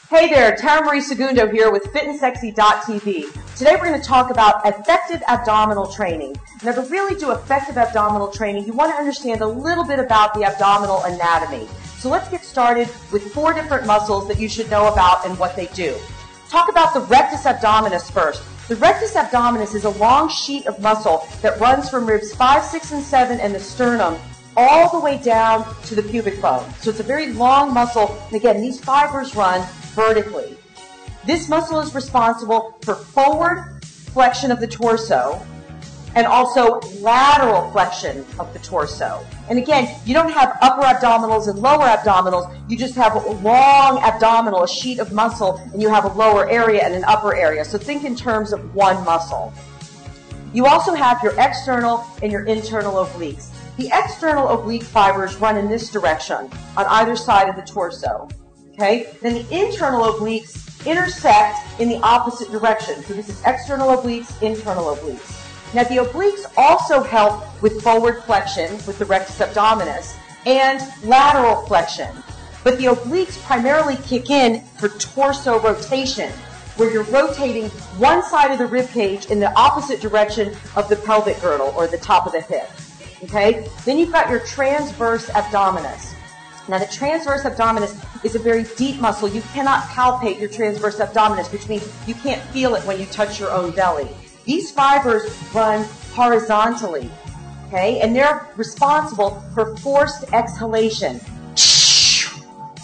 Hey there, Tara Marie Segundo here with FitandSexy.tv. Today we're going to talk about effective abdominal training. Now to really do effective abdominal training, you want to understand a little bit about the abdominal anatomy. So let's get started with 4 different muscles that you should know about and what they do. Talk about the rectus abdominis first. The rectus abdominis is a long sheet of muscle that runs from ribs 5, 6, and 7 and the sternum all the way down to the pubic bone. So it's a very long muscle, and again, these fibers run vertically. This muscle is responsible for forward flexion of the torso and also lateral flexion of the torso. And again, you don't have upper abdominals and lower abdominals, you just have a long abdominal, a sheet of muscle, and you have a lower area and an upper area. So think in terms of one muscle. You also have your external and your internal obliques. The external oblique fibers run in this direction on either side of the torso. Okay? Then the internal obliques intersect in the opposite direction. So this is external obliques, internal obliques. Now the obliques also help with forward flexion with the rectus abdominis and lateral flexion. But the obliques primarily kick in for torso rotation, where you're rotating one side of the rib cage in the opposite direction of the pelvic girdle or the top of the hip. Okay? Then you've got your transverse abdominis. Now the transverse abdominis is a very deep muscle. You cannot palpate your transverse abdominis, which means you can't feel it when you touch your own belly. These fibers run horizontally, okay? And they're responsible for forced exhalation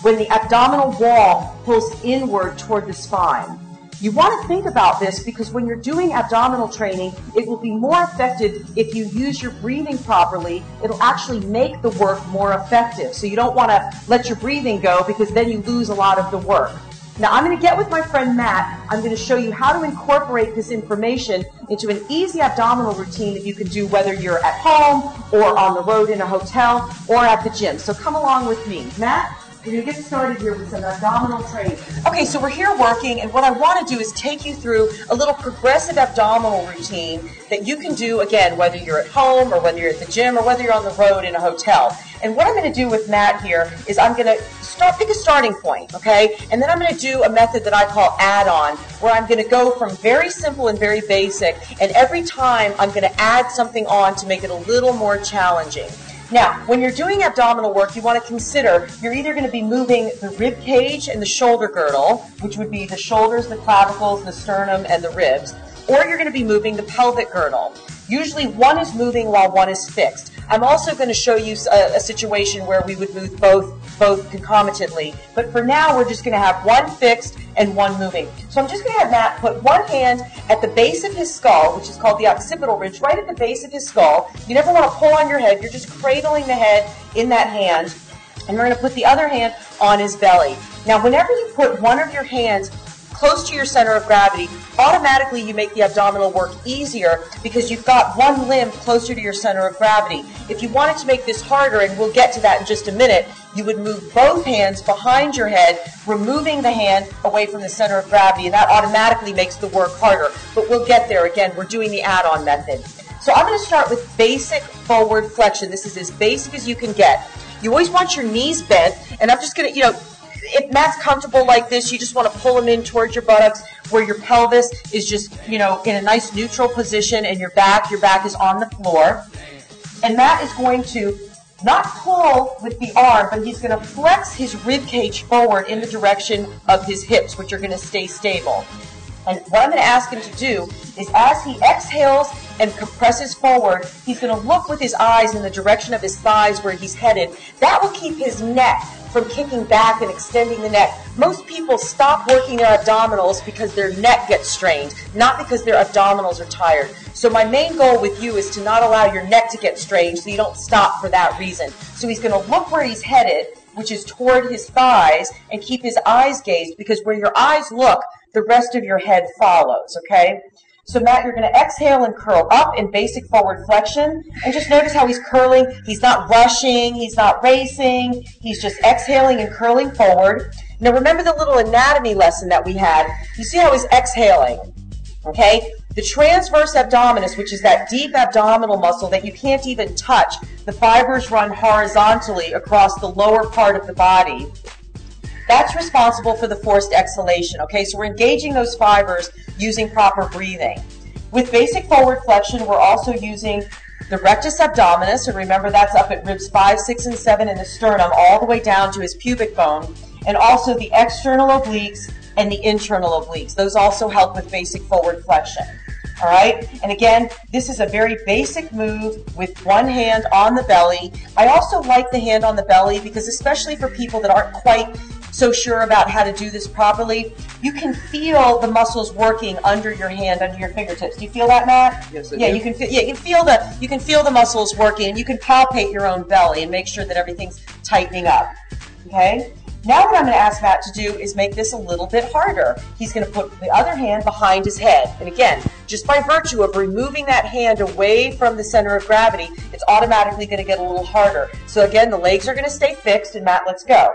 when the abdominal wall pulls inward toward the spine. You want to think about this because when you're doing abdominal training, it will be more effective if you use your breathing properly. It'll actually make the work more effective. So you don't want to let your breathing go because then you lose a lot of the work. Now I'm going to get with my friend Matt. I'm going to show you how to incorporate this information into an easy abdominal routine that you can do whether you're at home or on the road in a hotel or at the gym. So come along with me. Matt? We're going to get started here with some abdominal training. Okay, so we're here working, and what I want to do is take you through a little progressive abdominal routine that you can do, again, whether you're at home or whether you're at the gym or whether you're on the road in a hotel. And what I'm going to do with Matt here is I'm going to pick a starting point, okay? And then I'm going to do a method that I call add-on, where I'm going to go from very simple and very basic, and every time I'm going to add something on to make it a little more challenging. Now, when you're doing abdominal work, you want to consider you're either going to be moving the rib cage and the shoulder girdle, which would be the shoulders, the clavicles, the sternum, and the ribs, or you're going to be moving the pelvic girdle. Usually one is moving while one is fixed. I'm also going to show you a situation where we would move both concomitantly, but for now we're just going to have one fixed and one moving. So I'm just going to have Matt put one hand at the base of his skull, which is called the occipital ridge, right at the base of his skull. You never want to pull on your head, you're just cradling the head in that hand, and we're going to put the other hand on his belly. Now whenever you put one of your hands close to your center of gravity, automatically you make the abdominal work easier because you've got one limb closer to your center of gravity. If you wanted to make this harder, and we'll get to that in just a minute, you would move both hands behind your head, removing the hand away from the center of gravity, and that automatically makes the work harder. But we'll get there. Again, we're doing the add-on method. So I'm going to start with basic forward flexion. This is as basic as you can get. You always want your knees bent, and I'm just going to, if Matt's comfortable like this, you just want to pull him in towards your buttocks where your pelvis is just, in a nice neutral position, and your back is on the floor. And Matt is going to not pull with the arm, but he's going to flex his rib cage forward in the direction of his hips, which are going to stay stable. And what I'm going to ask him to do is as he exhales and compresses forward, he's going to look with his eyes in the direction of his thighs where he's headed. That will keep his neck from kicking back and extending the neck. Most people stop working their abdominals because their neck gets strained, not because their abdominals are tired. So my main goal with you is to not allow your neck to get strained so you don't stop for that reason. So he's going to look where he's headed, which is toward his thighs, and keep his eyes gazed, because where your eyes look, the rest of your head follows, okay? So Matt, you're going to exhale and curl up in basic forward flexion. And just notice how he's curling. He's not rushing. He's not racing. He's just exhaling and curling forward. Now remember the little anatomy lesson that we had. You see how he's exhaling, okay? The transverse abdominis, which is that deep abdominal muscle that you can't even touch, the fibers run horizontally across the lower part of the body. That's responsible for the forced exhalation, okay? So we're engaging those fibers using proper breathing. With basic forward flexion, we're also using the rectus abdominis, and remember that's up at ribs 5, 6, and 7 in the sternum, all the way down to his pubic bone, and also the external obliques and the internal obliques. Those also help with basic forward flexion. All right, and again, this is a very basic move with one hand on the belly. I also like the hand on the belly because especially for people that aren't quite so sure about how to do this properly, you can feel the muscles working under your hand, under your fingertips. Do you feel that, Matt? Yes, I do. You can feel the muscles working, and you can palpate your own belly and make sure that everything's tightening up. Okay? Now what I'm going to ask Matt to do is make this a little bit harder. He's going to put the other hand behind his head. And again, just by virtue of removing that hand away from the center of gravity, it's automatically going to get a little harder. So again, the legs are going to stay fixed, and Matt, let's go.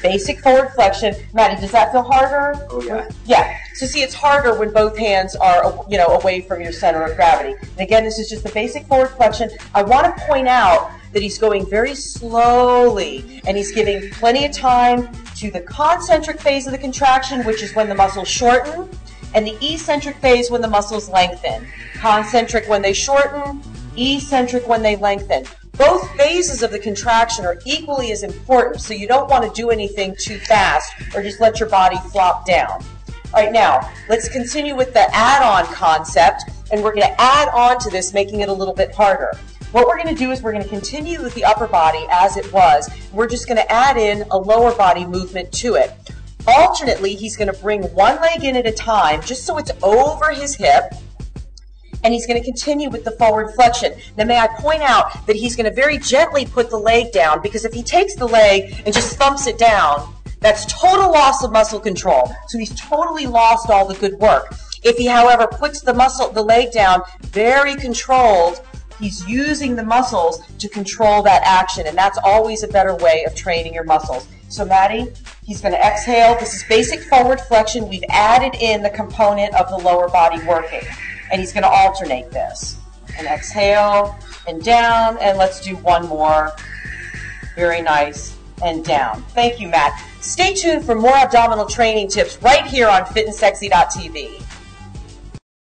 Basic forward flexion. Maddie, does that feel harder? Oh, yeah. Yeah. So see, it's harder when both hands are, away from your center of gravity. And again, this is just the basic forward flexion. I want to point out that he's going very slowly, and he's giving plenty of time to the concentric phase of the contraction, which is when the muscles shorten, and the eccentric phase when the muscles lengthen. Concentric when they shorten, eccentric when they lengthen. Both phases of the contraction are equally as important, so you don't want to do anything too fast or just let your body flop down. All right, now, let's continue with the add-on concept, and we're going to add on to this, making it a little bit harder. What we're going to do is we're going to continue with the upper body as it was. We're just going to add in a lower body movement to it. Alternately, he's going to bring one leg in at a time, just so it's over his hip, and he's going to continue with the forward flexion. Now, may I point out that he's going to very gently put the leg down, because if he takes the leg and just thumps it down, that's total loss of muscle control. So he's totally lost all the good work. If he, however, puts the leg down very controlled, he's using the muscles to control that action, and that's always a better way of training your muscles. So, Maddie, he's going to exhale. This is basic forward flexion. We've added in the component of the lower body working. And he's going to alternate this. And exhale, and down, and let's do one more. Very nice, and down. Thank you, Matt. Stay tuned for more abdominal training tips right here on fitandSexy.tv.